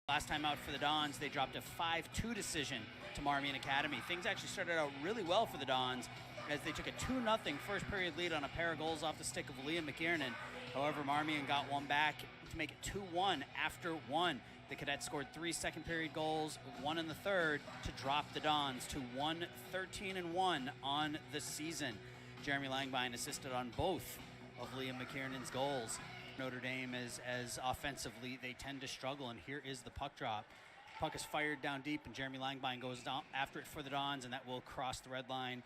Last time out for the Dons, they dropped a 5-2 decision to Marmion Academy. Things actually started out really well for the Dons as they took a 2-0 first period lead on a pair of goals off the stick of Liam McKiernan. However, Marmion got one back to make it 2-1 after one. The Cadets scored 3 second period goals, 1 in the third, to drop the Dons to 1-13-1 on the season. Jeremy Langbein assisted on both of Liam McKiernan's goals. Notre Dame as offensively they tend to struggle, and here is the puck drop. Puck is fired down deep, and Jeremy Langbein goes down after it for the Dons, and that will cross the red line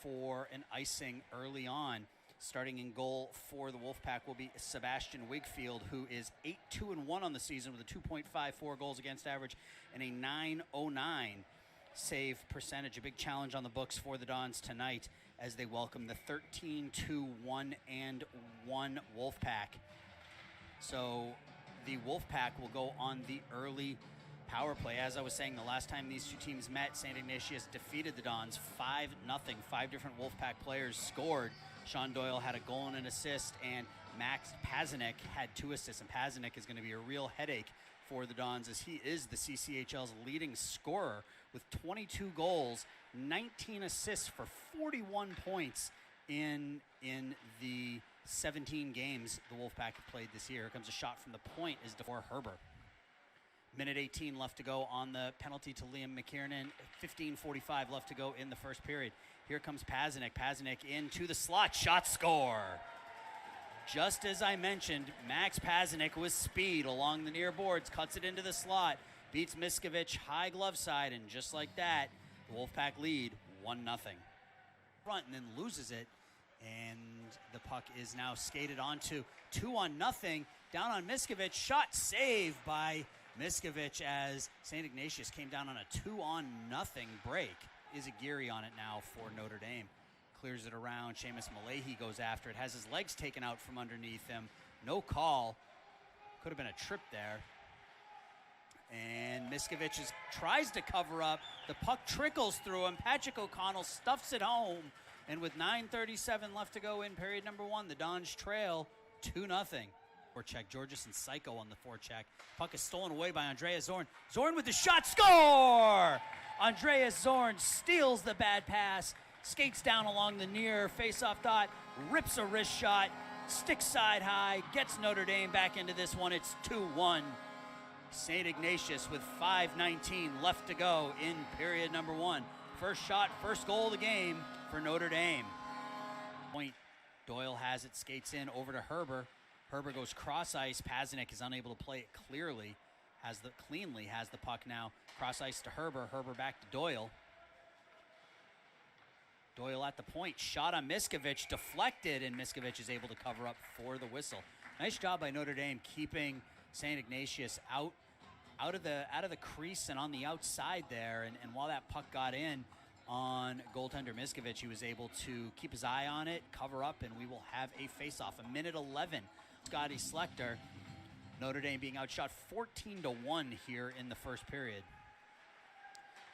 for an icing early on. Starting in goal for the Wolfpack will be Sebastian Wigfield, who is 8-2-1 on the season with a 2.54 goals against average and a .909 save percentage. A big challenge on the books for the Dons tonight as they welcome the 13-1-1 Wolfpack. So the Wolfpack will go on the early power play. As I was saying, the last time these two teams met, St. Ignatius defeated the Dons 5-0. 5 different Wolfpack players scored. Sean Doyle had a goal and an assist, and Max Pazanek had 2 assists. And Pazanek is going to be a real headache for the Dons as he is the CCHL's leading scorer with 22 goals, 19 assists for 41 points in the 17 games the Wolfpack have played this year. Here comes a shot from the point is for Herber. Minute 18 left to go on the penalty to Liam McKiernan. 15:45 left to go in the first period. Here comes Pazanek. Pazanek into the slot. Shot, score. Just as I mentioned, Max Pazanek with speed along the near boards, cuts it into the slot, beats Miskovich high glove side, and just like that, the Wolfpack lead 1-0. Front and then loses it, and the puck is now skated onto 2-0, down on Miskovich. Shot saved by Miskovich as St. Ignatius came down on a 2-0 break. Izagiri on it now for Notre Dame. Clears it around. Seamus Malahi goes after it. Has his legs taken out from underneath him. No call. Could have been a trip there. And Miskovich tries to cover up. The puck trickles through him. Patrick O'Connell stuffs it home. And with 9:37 left to go in period number 1, the Dons trail 2-0. Forecheck. Georgeson Psycho on the forecheck. Puck is stolen away by Andreas Zorn. Zorn with the shot. Score! Andreas Zorn steals the bad pass. Skates down along the near face-off dot. Rips a wrist shot. Sticks side high. Gets Notre Dame back into this one. It's 2-1. St. Ignatius with 5:19 left to go in period number 1. First shot, first goal of the game for Notre Dame. Point. Doyle has it. Skates in over to Herber. Herber goes cross ice. Pazanek is unable to play it cleanly. Has the puck now. Cross ice to Herber. Herber back to Doyle. Doyle at the point. Shot on Miskovich. Deflected, and Miskovich is able to cover up for the whistle. Nice job by Notre Dame keeping St. Ignatius out of the crease and on the outside there. And while that puck got in on goaltender Miskovich, he was able to keep his eye on it, cover up, and we will have a face-off. A minute 11. Scotty Schlechter. Notre Dame being outshot 14-1 here in the first period.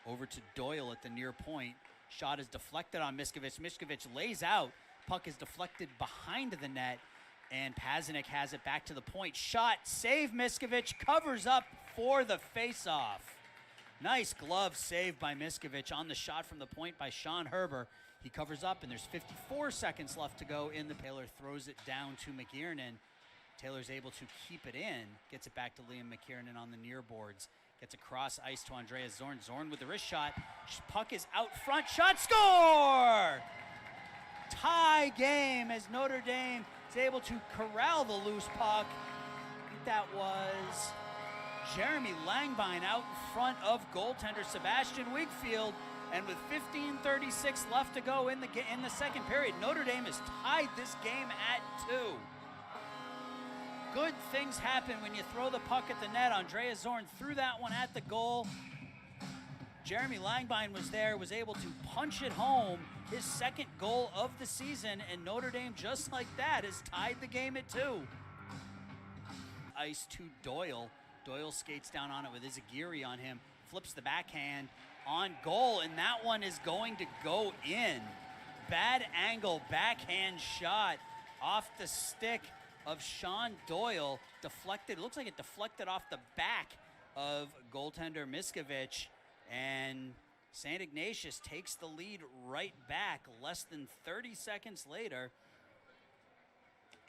Over to Doyle at the near point. Shot is deflected on Miskovich. Miskovich lays out. Puck is deflected behind the net, and Pazanek has it back to the point. Shot, save Miskovich, covers up for the face-off. Nice glove save by Miskovich on the shot from the point by Sean Herber. He covers up, and there's 54 seconds left to go in the Taylor throws it down to McKiernan. Taylor's able to keep it in, gets it back to Liam McKiernan on the near boards. Gets across ice to Andreas Zorn. Zorn with the wrist shot. Puck is out front. Shot, score! Tie game as Notre Dame is able to corral the loose puck. I think that was Jeremy Langbein out in front of goaltender Sebastian Wigfield. And with 15:36 left to go in the second period, Notre Dame has tied this game at 2. Good things happen when you throw the puck at the net. Andreas Zorn threw that one at the goal. Jeremy Langbein was there, was able to punch it home, his second goal of the season, and Notre Dame, just like that, has tied the game at 2. Ice to Doyle. Doyle skates down on it with Izagiri on him, flips the backhand on goal, and that one is going to go in. Bad angle backhand shot off the stick of Sean Doyle. Deflected, it looks like it deflected off the back of goaltender Miskovic, and St. Ignatius takes the lead right back less than 30 seconds later.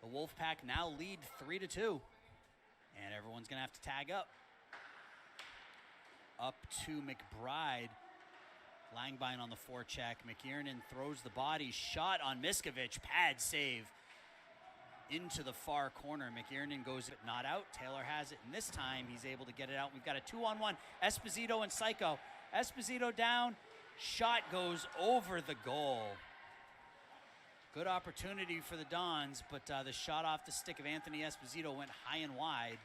The Wolfpack now lead 3-2, and everyone's gonna have to tag up. Up to McBride. Langbein on the forecheck. McKiernan throws the body. Shot on Miskovic. Pad save into the far corner. McKiernan goes not out. Taylor has it, and this time he's able to get it out. We've got a 2-on-1. Esposito and Psycho. Esposito down. Shot goes over the goal. Good opportunity for the Dons, but the shot off the stick of Anthony Esposito went high and wide.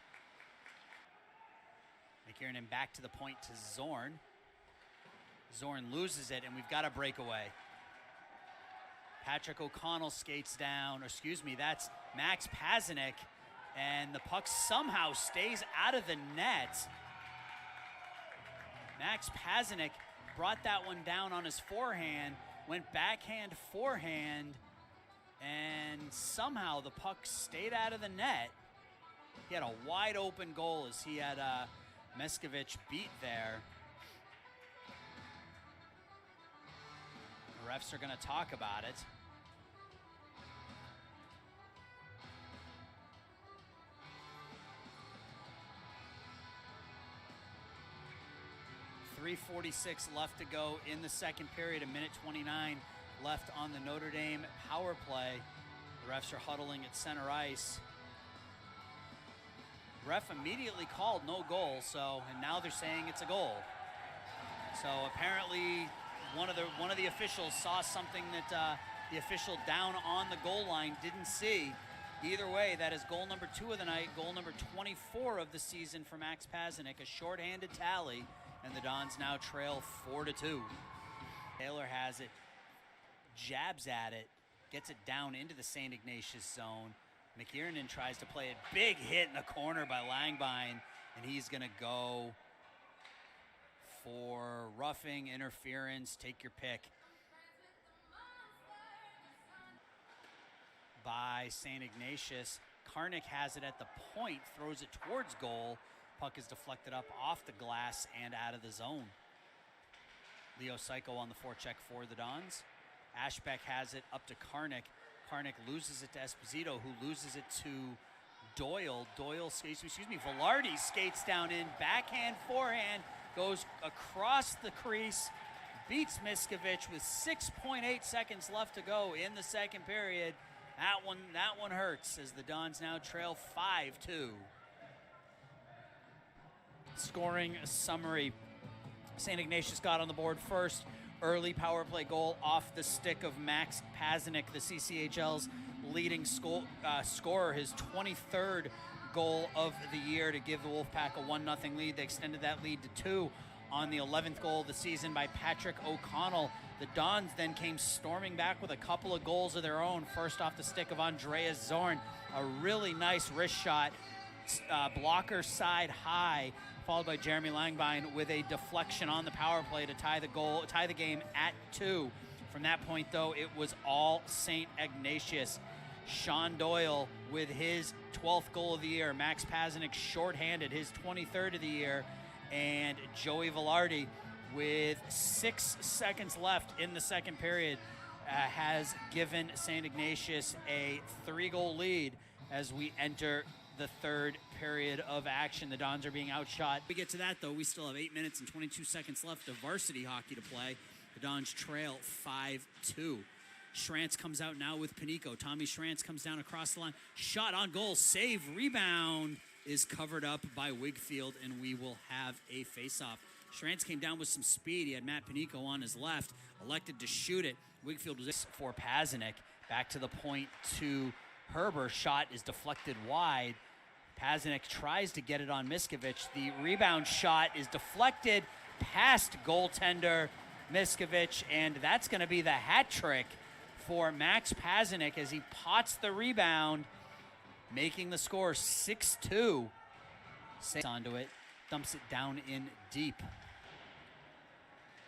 McKiernan back to the point to Zorn. Zorn loses it, and we've got a breakaway. Patrick O'Connell skates down, or excuse me, that's Max Pazanek, and the puck somehow stays out of the net. Max Pazanek brought that one down on his forehand, went backhand, forehand, and somehow the puck stayed out of the net. He had a wide open goal as he had Miskovic beat there. The refs are going to talk about it. .346 left to go in the second period, 1:29 left on the Notre Dame power play. The refs are huddling at center ice. The ref immediately called no goal, and now they're saying it's a goal. So apparently one of the officials saw something that the official down on the goal line didn't see. Either way, that is goal number 2 of the night, goal number 24 of the season for Max Pazanek, a shorthanded tally, and the Dons now trail 4-2. Taylor has it, jabs at it, gets it down into the St. Ignatius zone. McKiernan tries to play it. Big hit in the corner by Langbein, and he's going to go for roughing, interference, take your pick. By St. Ignatius. Karnik has it at the point, throws it towards goal. Puck is deflected up off the glass and out of the zone. Leo Psycho on the forecheck for the Dons. Ashbeck has it up to Karnik. Karnik loses it to Esposito, who loses it to Doyle. Velarde skates down in, backhand, forehand, goes across the crease, beats Miskovic with 6.8 seconds left to go in the second period. That one hurts as the Dons now trail 5-2. Scoring summary. St. Ignatius got on the board first. Early power play goal off the stick of Max Pazanek, the CCHL's leading scorer, his 23rd goal of the year to give the Wolfpack a 1-0 lead. They extended that lead to 2 on the 11th goal of the season by Patrick O'Connell. The Dons then came storming back with a couple of goals of their own. First off the stick of Andreas Zorn, a really nice wrist shot, blocker side high, followed by Jeremy Langbein with a deflection on the power play to tie the game at 2. From that point, though, it was all St. Ignatius. Sean Doyle with his 12th goal of the year. Max Pazanek shorthanded, his 23rd of the year. And Joey Velarde, with 6 seconds left in the second period, has given St. Ignatius a 3-goal lead as we enter the third period of action. The Dons are being outshot. We get to that, though. We still have 8 minutes and 22 seconds left of varsity hockey to play. The Dons trail 5-2. Schrantz comes out now with Panico. Tommy Schrantz comes down across the line. Shot on goal. Save. Rebound is covered up by Wigfield, and we will have a face-off. Schrantz came down with some speed. He had Matt Panico on his left. Elected to shoot it. Wigfield was for Pazanek. Back to the point to Herber. Shot is deflected wide. Pazanek tries to get it on Miskovic. The rebound shot is deflected past goaltender Miskovic, and that's going to be the hat trick for Max Pazanek as he pots the rebound, making the score 6-2. Onto it, dumps it down in deep,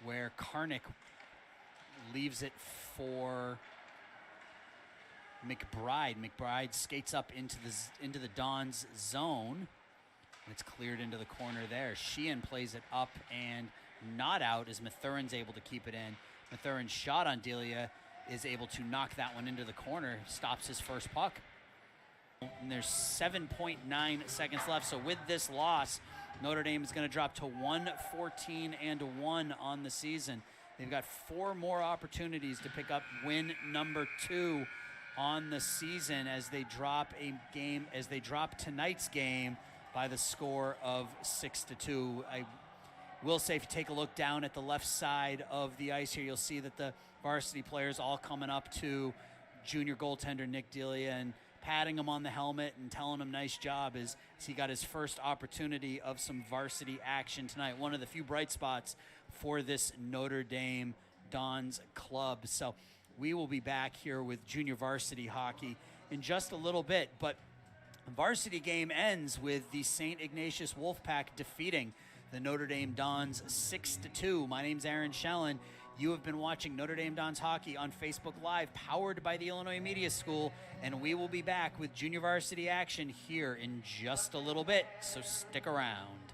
where Karnik leaves it for McBride. McBride skates up into the Dons zone. It's cleared into the corner there. Sheehan plays it up and not out as Mathurin's able to keep it in. Mathurin's shot on Delia is able to knock that one into the corner, stops his first puck. And there's 7.9 seconds left. So with this loss, Notre Dame is going to drop to 1-14-1 on the season. They've got 4 more opportunities to pick up win number 2 on the season as they drop tonight's game by the score of 6-2. I will say, if you take a look down at the left side of the ice here, you'll see that the varsity players all coming up to junior goaltender Nick Delia and patting him on the helmet and telling him nice job as he got his first opportunity of some varsity action tonight. One of the few bright spots for this Notre Dame Dons club. So we will be back here with junior varsity hockey in just a little bit, but the varsity game ends with the St. Ignatius Wolfpack defeating the Notre Dame Dons 6-2. My name's Aaron Schellen. You have been watching Notre Dame Dons hockey on Facebook Live, powered by the Illinois Media School, and we will be back with junior varsity action here in just a little bit, so stick around.